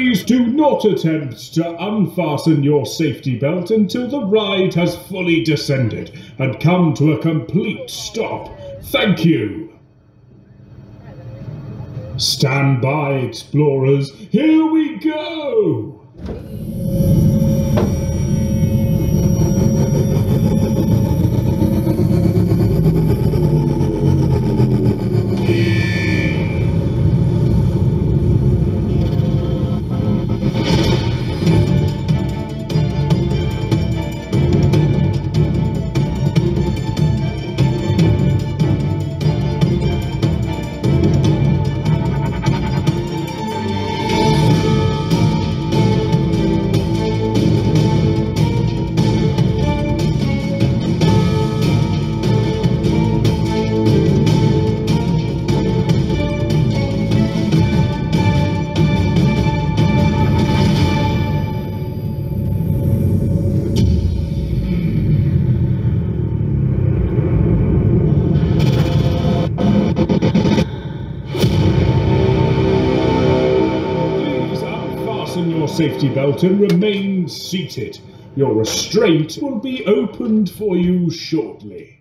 Please do not attempt to unfasten your safety belt until the ride has fully descended and come to a complete stop. Thank you. Stand by, explorers. Here we go. Your safety belt and remain seated. Your restraint will be opened for you shortly.